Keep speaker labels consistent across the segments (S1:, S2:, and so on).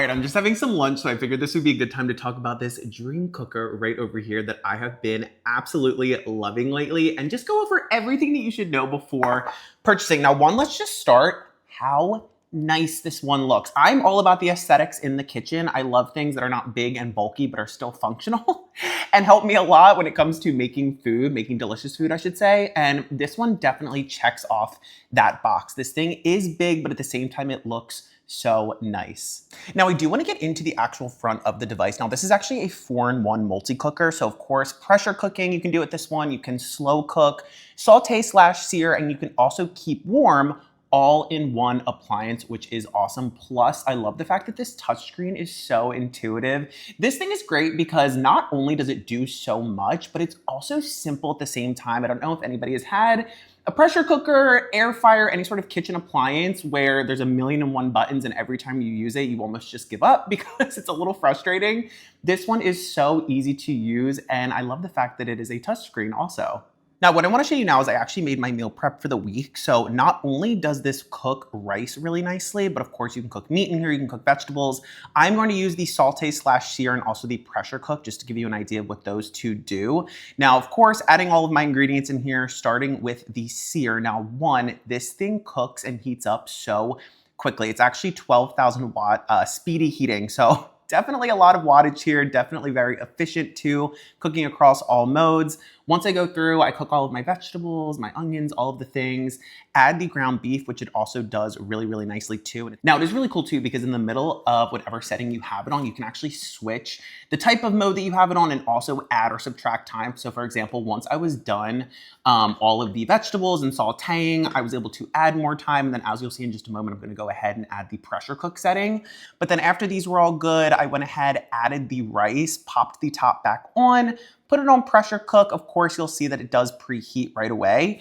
S1: All right, I'm just having some lunch, so I figured this would be a good time to talk about this dream cooker right over here that I have been absolutely loving lately, and just go over everything that you should know before purchasing. Now, let's just start how nice this one looks. I'm all about the aesthetics in the kitchen. I love things that are not big and bulky, but are still functional and help me a lot when it comes to making food, making delicious food, I should say. And this one definitely checks off that box. This thing is big, but at the same time, it looks so nice. Now I do want to get into the actual front of the device. Now this is actually a 4-in-1 multi-cooker. So of course, pressure cooking, you can do it this one. You can slow cook, saute/sear, and you can also keep warm all in one appliance, which is awesome. Plus, I love the fact that this touchscreen is so intuitive. This thing is great because not only does it do so much, but it's also simple at the same time. I don't know if anybody has had a pressure cooker, air fryer, any sort of kitchen appliance where there's 1,000,001 buttons and every time you use it, you almost just give up because it's a little frustrating. This one is so easy to use, and I love the fact that it is a touchscreen also. Now, what I want to show you now is I actually made my meal prep for the week. So not only does this cook rice really nicely, but of course you can cook meat in here, you can cook vegetables. I'm going to use the saute/sear and also the pressure cook just to give you an idea of what those two do. Now, of course, adding all of my ingredients in here, starting with the sear. Now, this thing cooks and heats up so quickly. It's actually 12,000 watt speedy heating. So definitely a lot of wattage here, definitely very efficient too, cooking across all modes. Once I go through, I cook all of my vegetables, my onions, all of the things, add the ground beef, which it also does really, really nicely too. Now it is really cool too, because in the middle of whatever setting you have it on, you can actually switch the type of mode that you have it on and also add or subtract time. So for example, once I was done all of the vegetables and sauteing, I was able to add more time. And then as you'll see in just a moment, I'm gonna go ahead and add the pressure cook setting. But then after these were all good, I went ahead, added the rice, popped the top back on, put it on pressure cook. Of course, you'll see that it does preheat right away.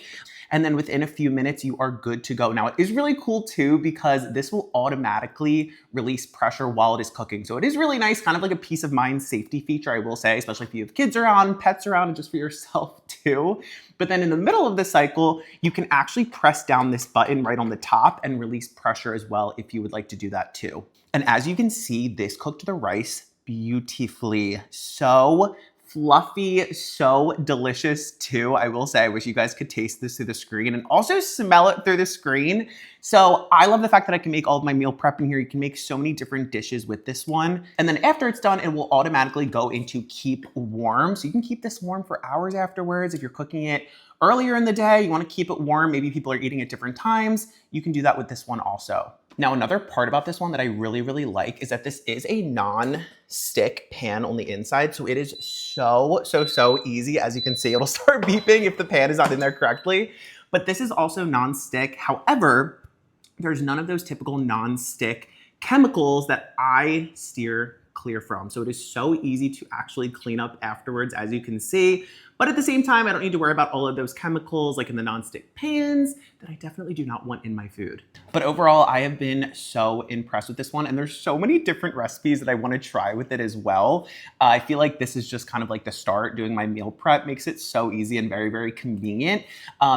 S1: And then within a few minutes, you are good to go. Now, it is really cool too, because this will automatically release pressure while it is cooking. So it is really nice, kind of like a peace of mind safety feature, I will say, especially if you have kids around, pets around, and just for yourself too. But then in the middle of the cycle, you can actually press down this button right on the top and release pressure as well if you would like to do that too. And as you can see, this cooked the rice beautifully. So fluffy, so delicious too. I will say, I wish you guys could taste this through the screen and also smell it through the screen. So I love the fact that I can make all of my meal prep in here. You can make so many different dishes with this one. And then after it's done, it will automatically go into keep warm. So you can keep this warm for hours afterwards. If you're cooking it earlier in the day, you want to keep it warm. Maybe people are eating at different times. You can do that with this one also. Now, another part about this one that I really, really like is that this is a non-stick pan on the inside. So it is so easy. As you can see, it'll start beeping if the pan is not in there correctly. But this is also non-stick. However, there's none of those typical non-stick chemicals that I steer clear from. So it is so easy to actually clean up afterwards, as you can see. But at the same time, I don't need to worry about all of those chemicals like in the non-stick pans that I definitely do not want in my food. But overall, I have been so impressed with this one, and there's so many different recipes that I want to try with it as well. I feel like this is just kind of like the start. Doing my meal prep makes it so easy and very, very convenient.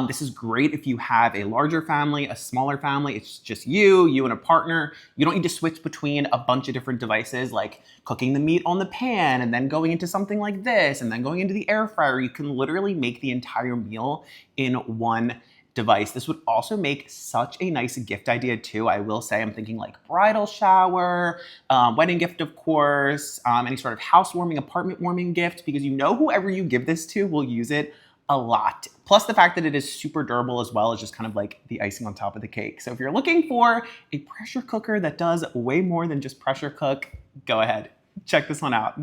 S1: This is great if you have a larger family, a smaller family. It's just you and a partner. You don't need to switch between a bunch of different devices like cooking the meat on the pan and then going into something like this and then going into the air fryer. You can literally make the entire meal in one device. This would also make such a nice gift idea too. I will say, I'm thinking like bridal shower, wedding gift, of course, any sort of housewarming, apartment warming gift, because you know whoever you give this to will use it a lot. Plus the fact that it is super durable as well is just kind of like the icing on top of the cake. So if you're looking for a pressure cooker that does way more than just pressure cook, go ahead, check this one out.